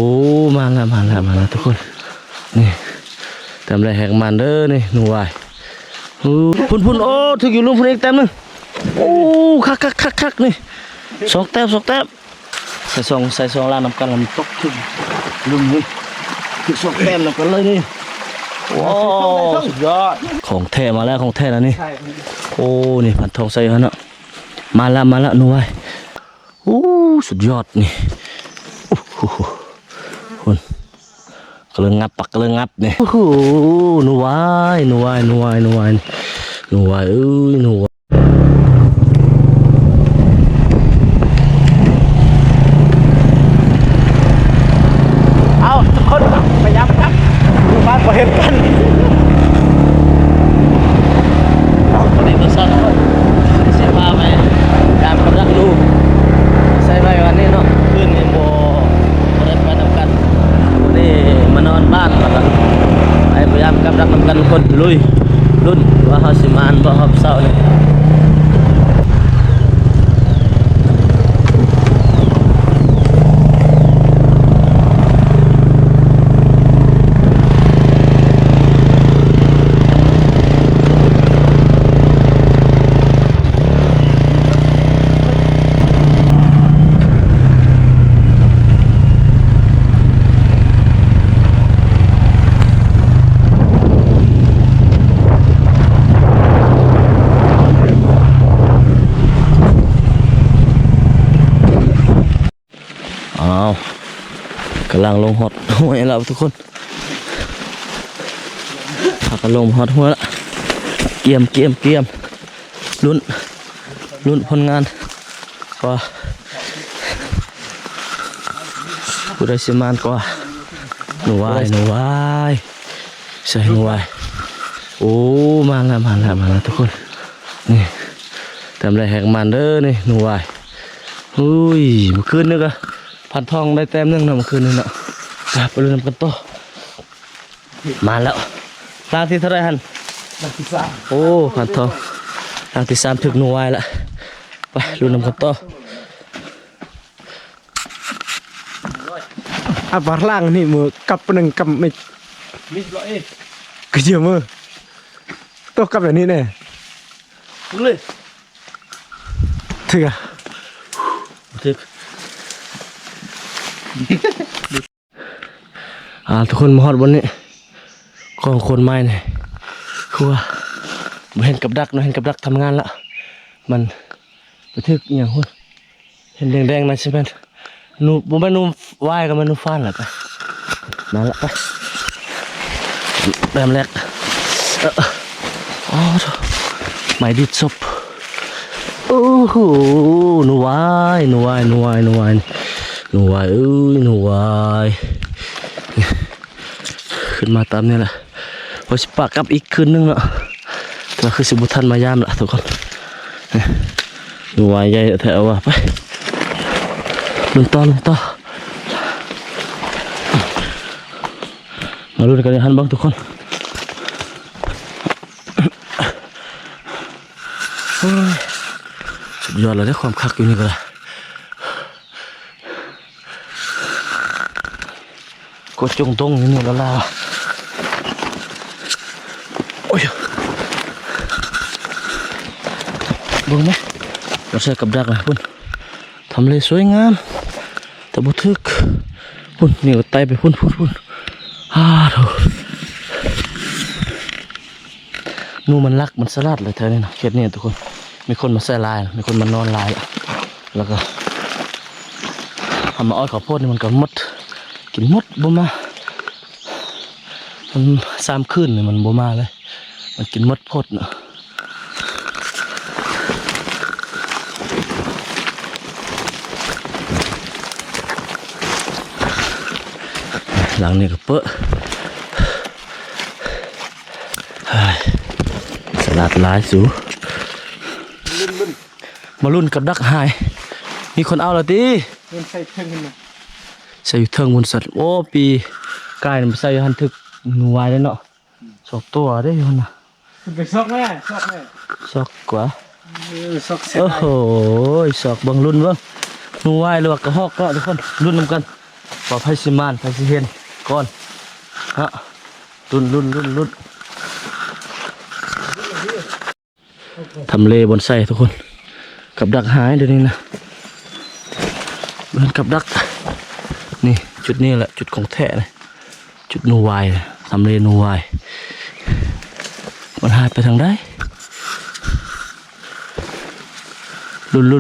โอ้มาแล้วทุกคนนี่ทำอะไรแหกมันเด้อนี่หนูวายพุ่นโอ้ถึงอยู่ลุงพุ่นอีกแต้มนึงโอ้คักนี่สองแต้มใส่ซองล่างน้ำกันแล้วมันตกถึงลุงนี่ถึงสองแต้มน้ำกันเลยนี่ว้าวสุดยอดของแท้มาแล้วนี่โอ้นี่พันทองใส่ฮะเนาะมาละหนูวายโอ้สุดยอดนี่คุณกระเลิงงับเนี่ยโอ้โหหนูวายเอ้ยหนูวายเอาทุกคนพยายามครับดูมาพอเห็นกันวันนี้ตัวสั้นครับเสียผ้าไหมการกำลังดูใส่ไปวันนี้เนาะขึ้นในโบได้ไปทำกันนี่มานอนบ้านแล้วกันไอ้พยายามกำลังทำกันคนลุยรุ่นว่าเขาสิมานบ่ครับเศร้านี่กำลังลงฮอตหัวแล้วทุกคนพากันลงฮอตหัวละเกียมลุ้นผลงานว่าผู้ใดสิมานกว่าหนูวายใช่หนูวายโอ้มาแล้วทุกคนนี่ทำอะไรแหกมันเด้อนี่หนูวายอุ้ยเมื่อคืนนึกอะพันทองได้แต้มนึงนะเมื่อคืนนึงเนาะไปลุ้นน้ำกันต่อมาแล้วรางที่เท่าไรฮันรางที่3โอ้พันทองรางที่3ถึงหนูวายละไปลุ้นน้ำกันต่อบาร์ล่างนี่มือกับหนึ่งกับไม่ร้อยก็เยอะมือตัวกับแบบนี้เนี่ยเลยถึงทุกคนมาฮอดบนนี้กองคนไม้เนี่ยคือว่าเห็นกับดักทำงานละมันไปทึกอย่างหุ่นเห็นแดงๆนะใช่ไหมนูบ่แม่นูว่ายกับมันนูฟ้านแหละไปมาละไปแรมแรกไม้ดิดศพโอ้โหหนูวายหนูวายหนูวายขึ้นมาตามนี่แหละพอสิปากกับอีกคืนนึงเนาะแต่คือสิบุทันมายามละทุกคนหนูวายใหญ่แถวว่ะไปลุนต่อมาลุ้นกันหันบ้างทุกคนสุดยอดเลยได้ความคักอยู่นี่ก็เลยกดจงตรงนี่แล้วล่ะโอ้ยบึ้งไหมเราใส่กับดักนะพุ่นทำเลยสวยงามแต่บุทึกพุ่นนี่ก็ไตไปพุ่นโถนูมันรักมันสลัดเลยเธอเนี่ยนะเขตนี้ทุกคนมีคนมาใส่ลายมีคนมานอนลายแล้วก็ทำมาอ้อยข้าวโพดนี่มันก็มดกินมดบ่มามัน3 คืนเลยมันบ่มาเลยมันกินมดพดเนาะหลังนี้ก็เปอะสลัดลายสูมาลุ้นกับดักหายมีคนเอาแล้วดิใส่เทิงขึ้นมาใส่อยู่เทิงบนสัตว์โอ้ปีกายมันใส่หันทึกหนูวายแล้วเนาะ2 ตัวได้อยู่นะไปซอกแม่ซอกกว่าซอกโอ้โหซอกบังรุ่นบ้างหนูวายหรือว่ากระหอกเนาะทุกคนรุ่นนำกัน ว่าไผสิมานไผสิเห็นก่อนฮะลุ้นทำเลบนไส้ทุกคนกับดักหายเดี๋ยวนี้นะเหมือนกับดักนี่จุดนี้แหละจุดของแท้เลยจุดนูวายทำเลนูวายมันหายไปทางใดลุ้นเรื่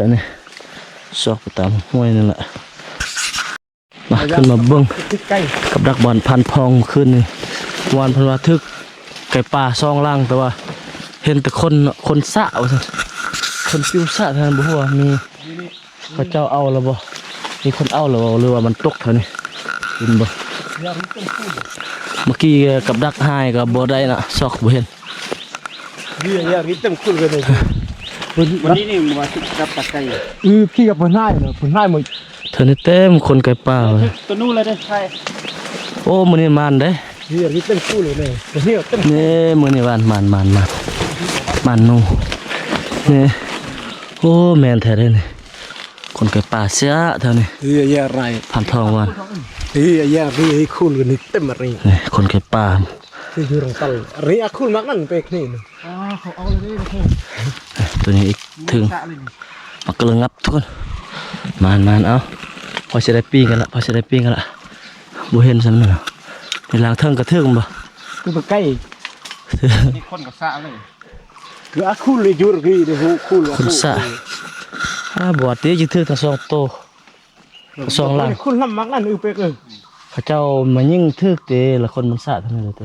อยๆนี่ซอกไปตามห้วยนั่นแหละมาขึ้นมาเบิ้งกับดักบอลพันพองขึ้นนี่วานพันวาทึกไก่ป่าซองล่างแต่ว่าเห็นแต่คนสะว่าซั่นคนฟิวสะท่านบ่ฮู้ว่ามีพระเจ้าเอาแล้วบ่มีคนเอาแล้วบ่หรือว่ามันตกเท่านี้เห็นบ่เมื่อกี้กับดักหายก็บ่ได้น่ะซอกบ่เห็น เนี่ยนี่เต็มคุ้นกันเลยวันนี้นี่มาจับตะไคร้พี่กับผลได้เนาะผลได้หมด เธอนี่เต็มคนไก่ป่าเลย ตัวนู้นเลยเด้ใช่ โอ้มื้อนี้มานเด้ เนี่ยนี่เต็มคุ้นเลยเนี่ยตัวนี้เต็ม นี่มื้อนี้มันนูนี่โอ้แม่นแท้เด้นี่คนไก่ป่าเสียเท่านี้ เนี่ยอะไร พันทองวัน เนี่ยนี่คุ้นกันนี่เต็มอะไร นี่คนไก่ป่า นี่คือรองเท้าอะไรอะคุ้นมากนั่นเป็กนี่เขาเอาเลยนะคุณ ตัวนี้อีกถึงมากระงับทุกคนมันเอาพอจะได้ปิ้งกันละบ่เห็นซั่นน่ะในลางเทิงกระเทิงบ่ คือตะไคร้นี่คนกับสะเลยคืออะคุ้นเลยจุดกี่เดี๋ยวคุ้น คนสะบวชติจิถึกทั้งสองโตสองหลัง คุ้นลำมากนั่นเป็ก พระเจ้ามายิ่งทึกเตละคนมันสะทั้งนั้นเลยเต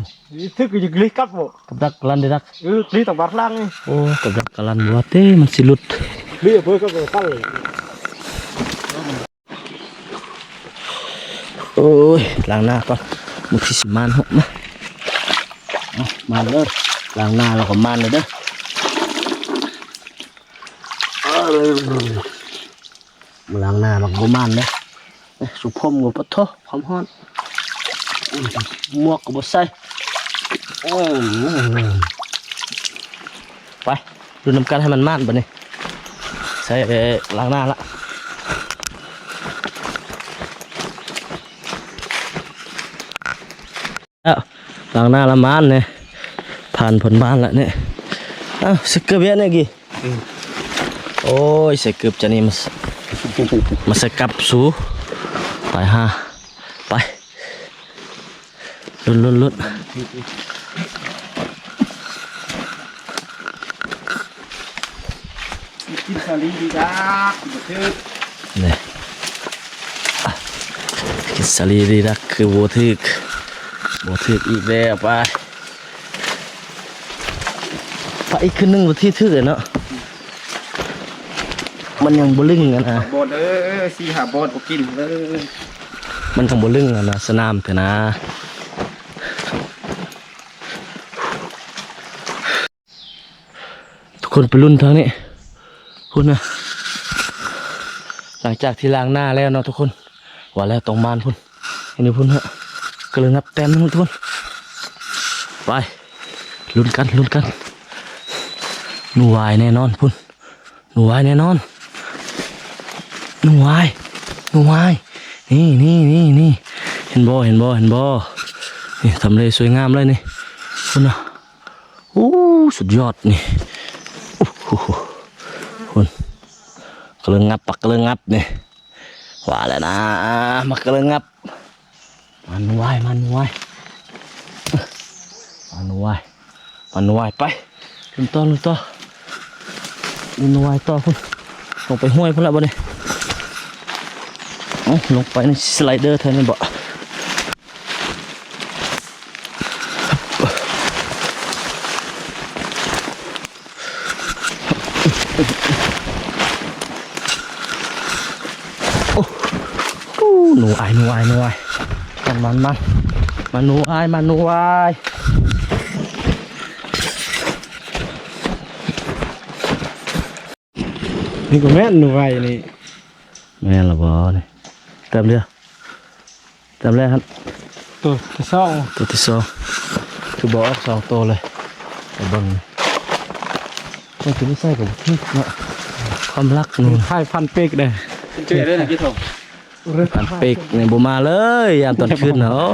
ทึกก็จะกลิ้งกับบ่ กับดักลันได้ดัก กลิ้งต่างบาทล่างนี่ โอ้กับดักกลันบัวเต้มันสิหลุด เบี้ยเพื่อก็ไปตั้ง โอ้ยล้างหน้าก่อนมุกสิมานหกมามาเลยล้างหน้าแล้วก็มันเลยเด้อมาล้างหน้าแล้วก็มันเด้อสุพรมกับปะโถความฮ้อนหมวกกับบ่ใส่ไปดูน้ำกันให้มันมันบ่นี่ใส่ไปล้างหน้าละล้างหน้าละมันเนี่ยผ่านผลบ้านละเนี่ยอ้าวสกเกือบเยอะเนี่ยกี่โอ้ยสกเกือบจะนี่มาสกับสูไปฮะไปลุ้นกินสาลีดีจ้าคือ เนี่ยกินสาลีดีรักคือโบทึกอีกแล้วไปอีกขึ้นนึงบที่ทึกเลยเนาะมันยังบ่ลึงกันนะ บดสี่หาบดกินมันยังบ่ลึงกันนะสนามเถอะนะทุกคนไปรุ่นทางนี้พูดนะหลังจากที่ล้างหน้าแล้วเนาะทุกคนว่าแล้วตรงมานพุ่นเห็นไหมพุ่นฮะก็เลยนับแต้มทุกคนไปลุ้นกันหนูวายแน่นอนพุ่นหนูวายแน่นอนหนูวายนี่เห็นบ่นี่ทำเลสวยงามเลยนี่พุ่นนะโอ้สุดยอดนี่โอ้โหพุ่นกระเลิงงับนี่ว่าแล้วนะมากระเลิงงับมันวายไปลุนต่อลุนวายต่อพุ่นลงไปห้วยพุ่นละบ่เนี่ยลงไปในสไลเดอร์เท่านี้บ่หนูอายมันหนูอายนี่ก็แม่หนูไว้นี่ แม่นละบ่นี่เต็มเลยครับ ตัวที่สอง ตัวที่สองคือบ่ออก2ตัวเลยไปเบิ่งมันคือไม่ใช่กับที่เนาะความรักนู่น ไข่พันเป็กได้ เจอได้นะกี่ทง พันเป็กเนี่ยบ่มาเลยยามตอนคืนน่ะโอ้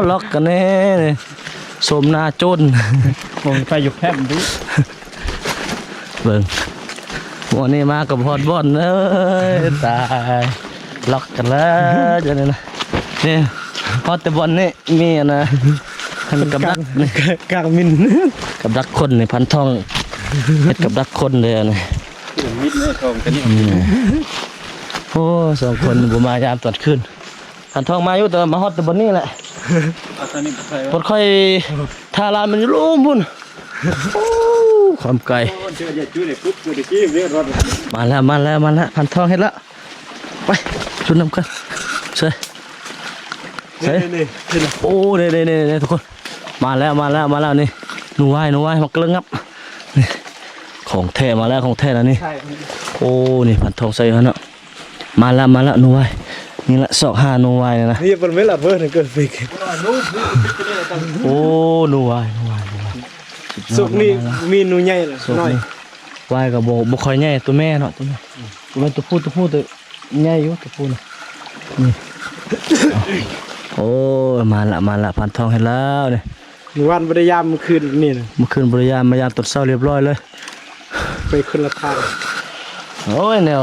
ล็อกกันแน่นี่สมหน้าจน ผมไปอยู่แคมป์ดิ เบิ่งวันนี้มากับฮอดบอลเอ้ยตายล็อกกันแล้วจังนี้นะนี่ฮอดแต่บอลนี่มีอันนะให้มันกับดักนี่ กางมิน กับดักคนนี่พันทองเฮ็ดกับดักคนเลยอันนี่ มิดเลยทงกันนี่ โอ้สองคนบ่มายามตอนคืนพันทองมาอยู่แต่มาฮอดแต่บอลนี่แหละ เอาตอนนี้ไป พดค่อยทาลานมันอยู่ลุ่มพุ่นโอ้ความไกล เจอเด็ดจุดเด็ดปุ๊บเจอเด็ดจี้เรียกรถ มาแล้วพันทองเฮ็ดแล้วไปชุดน้ำกันเซ่นี่โอ้นี่ทุกคนมาแล้วนี่หนูว่ายมากระงับนี่ของแท้มาแล้วของแท้แล้วนี่ ใช่ โอ้นี่พันทองใส่แล้วเนาะมาแล้วหนูว่ายนี่ละศอก5หนูว่ายนะ นี่เป็นเวลาเพิ่นเกิดฟิก โอ้หนูว่าย สุกนี่มีหนูใหญ่เลย ศอก น้อย นี่ว่ายกับบ่ค่อยใหญ่ตัวแม่เนาะตัวแม่ตัวผู้ตัวใหญ่อยู่ตัวผู้น่ะนี่โอ้มาละพันทองเห็นแล้วเนี่ย หนูวันบริยามคืนนี่นะ เมื่อคืนบริยามมายามตอนเช้าเรียบร้อยเลย ไปคนละทาง โอ้ยแนว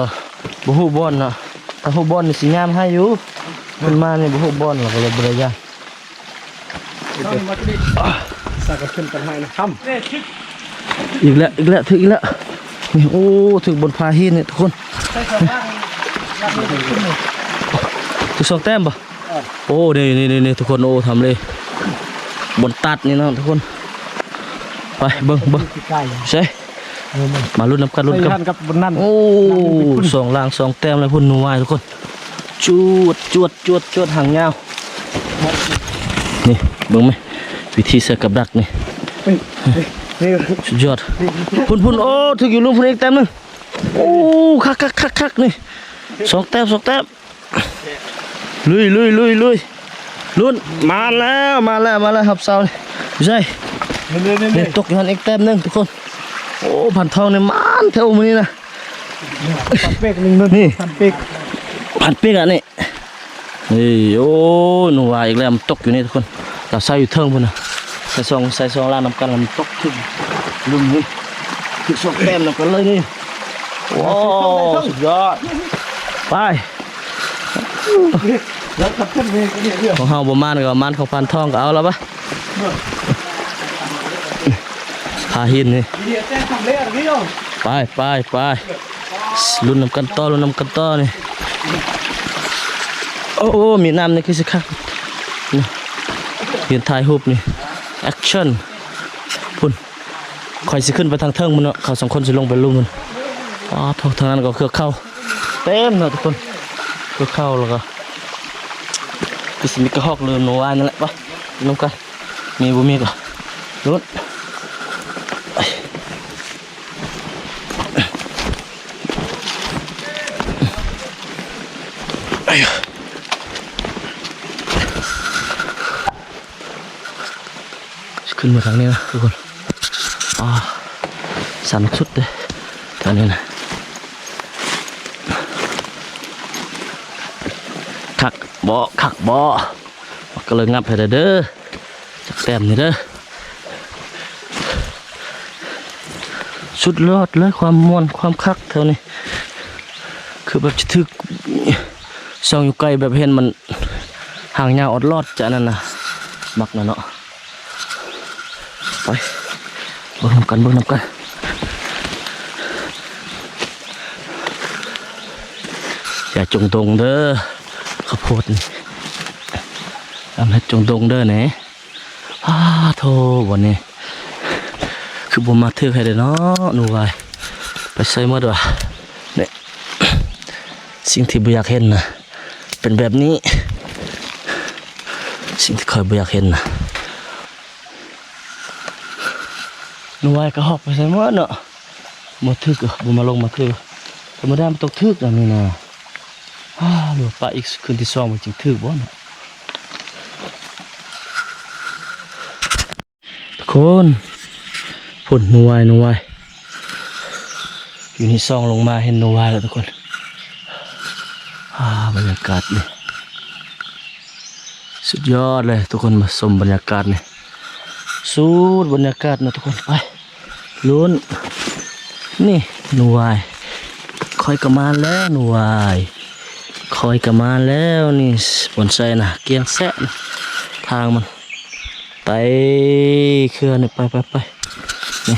บ่ฮู้บอลเนาะถ้าฮู้บอลนี่สิยามให้อยู่มันมานี่บ่ฮู้บอลเราก็เลยบริยาม สักกระขึ้นกันให้นะค่ำ อีกแล้วถึงอีกแล้วนี่โอ้ถึงบนพาหินนี่ทุกคนถึง2 แต้มป่ะโอ้นี่ทุกคนโอ้ทำเลยบนตัดนี่เนาะทุกคนไปเบิ่ง ใกล้ ใช่มาลุ้นน้ำกัน ไปทันกับบนนั่น โอ้2 ล่าง 2 แต้มเลยพุ่นหนูวายทุกคนจวดหางยาวนี่เบิ่งไหมวิธีเสือกับดักนี่ นี่ สุดยอดพุ่นโอ้ถึงอยู่ลุมพุ่นอีกแต้มหนึงโอ้คักนี่2 แต้มลุยลุ้นมาแล้วครับเสานี่ใช่ นี่ ตกอยู่หันอีกแต้มหนึงทุกคนโอ้พันทองเนี่ยมันเท่ามื้อนี้นะ ตัดเป๊กนึงนี่ตัดเป๊ก พันปีกอ่ะนี่โอ้หนูว่าอีกแล้วมันตกอยู่นี่ทุกคนเราใส่อยู่เทิงพุ่นน่ะใส่ซองล่างน้ำกันแล้วมันตกถึงลุมนี่ถึง2 แต้มน้ำกันเลยนี่ว้าวสุดยอดไป แล้วตัดขึ้นนี่นี่เรื่อง ของเฮาบ่มานก็มานของพันทองก็เอาแล้วปะพาหินนี่ เดี๋ยวแจ้งทำเละนี่เนาะ ไปลุ้นน้ำกันต่อนี่โอ้มีน้ำนี่คือสิครับนี่เปลี่ยนถ่ายรูปนี่แอคชั่นพุ่นคอยสิขึ้นไปทางเทิงมันเนาะเขา2 คนสิลงไปลุ่มมันทางนั้นก็เครือเข้าเต็มเนาะทุกคนเครือเข้าแล้วก็คือสิมีกระหอกเรือโนวานั่นแหละปะลงกันมีบ่มีก็ลุ้นขึ้นมาทางนี้นะทุกคนสั่นสุดเลยตอนนี้นะคักบ่ก็เลยงับให้เด้อจักแต้มนี่เด้อสุดยอดเลยความม่วนความคักเท่านี้คือแบบจะถึกส่องอยู่ไกลแบบเห็นมันห่างยาวอดรอดจะนั่นนะมักนะเนาะไปเบิ่งน้ำกันอย่าจงตรงเด้อข้าวโพดนี่ทำให้จงตรงเด้อเนี่ยโธ่วันนี้คือบ่มาเทือกให้เด้อเนาะหนูวายไปใส่หมดว่ะเนี่ยสิ่งที่บ่อยากเห็นนะเป็นแบบนี้สิ่งที่คอยบ่อยากเห็นนะหนูวายก็หอกไปใส่หมดเนาะมาทึกบ่มาลงมาทึกธรรมดามันตกทึกอย่างนี้นะหรือปลาอีกคืนที่2มันจริงทึกบ่เนาะทุกคนพุ่นหนูวายอยู่นี่ซองลงมาเห็นหนูวายแล้วทุกคน รรยากาศนี่สุดยอดเลยทุกคนมาชมบรรยากาศนี่สุดบรรยากาศนะทุกคนไปลุ้นนี่หนูวายคอยกระมาแล้วหนูวายคอยกระมาแล้วนี่บนไซนะเกียงแซะนะทางมันไปเคลื่อนนี่ไปนี่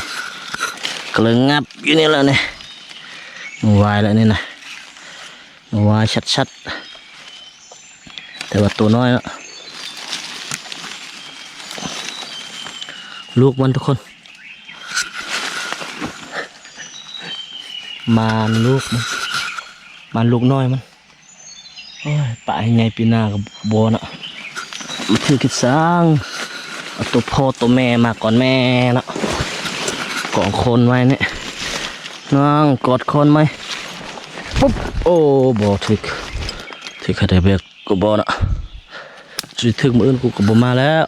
กำลังงับอยู่นี่แล้วนี่หนูวายแล้วนี่นะหนูวายชัดๆแต่ว่าตัวน้อยแล้วลูกมันทุกคนมานลูกมันมานลูกน้อยมันโอ้ยปะยังไงปีหน้ากับบัวน่ะมันถือกิดสร้างเอาตัวพ่อตัวแม่มาก่อนแม่นะกอดคนไว้เนี่ยนั่งกอดคนไหมปุ๊บโอ้บ่ถึกขนาดเบียกกูบ่น่ะจะถึกมืออื่นกูก็บ่มาแล้ว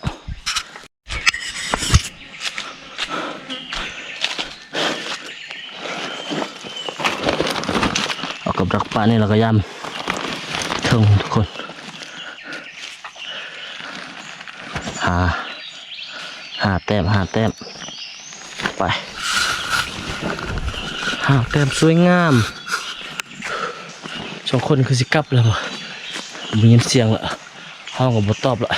เอากับรักปลานี่เราก็ยำถึงทุกคนหาแต้มไปหาแต้มสวยงามสองคนคือสิกลับแล้วมียินเสียงละห้องกับบตอบละ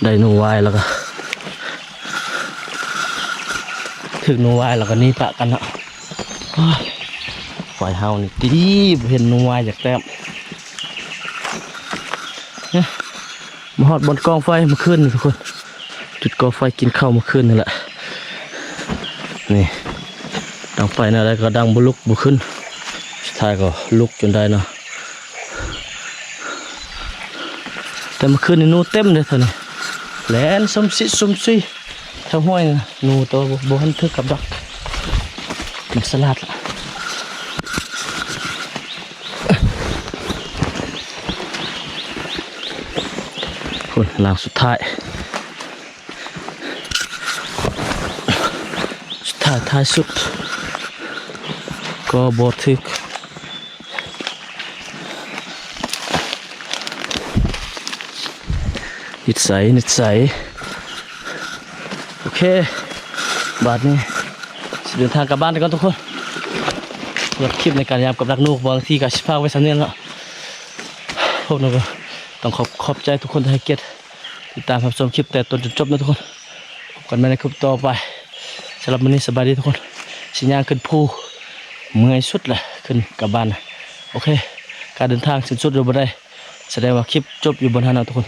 ได้หนูวายแล้วก็ถึงหนูวายแล้วก็นี่ปะกันละฝ่ายเฮานี่ดีเห็นหนูวายจากแต้มมาหอดบนกองไฟมาขึ้นทุกคนจุดกองไฟกินข้าวมาขึ้นนี่แหละนี่ดังไฟนะอะไรก็ดังบุลุกบุขึ้นสุดท้ายก็ลุกจนได้เนาะแต่มาขึ้นนี่นูเต็มเลยเท่านี้แหลนสมซีทั้งห้วยนะนูตัวบนทึกกับดักมันสลัดละคนหลังสุดท้ายสุดก็บอทึกนิสัยโอเคบาทนี้เดินทางกลับบ้านกันทุกคนสำหรับคลิปในการยามกับรักนูกบางทีก็ชิพากไว้สักนิดแล้วพวกเราก็ต้องขอบใจทุกคนที่ให้เกียรติติดตามรับชมคลิปแต่ต้นจนจบนะทุกคนพบกันใหม่ในคลิปต่อไปสำหรับวันนี้สบายดีทุกคนสิญญาณขึ้นภูเมื่อยสุดเลยขึ้นกลับบ้านโอเคการเดินทางสิ้นสุดอยู่บนได้แสดงว่าคลิปจบอยู่บนทางเราทุกคน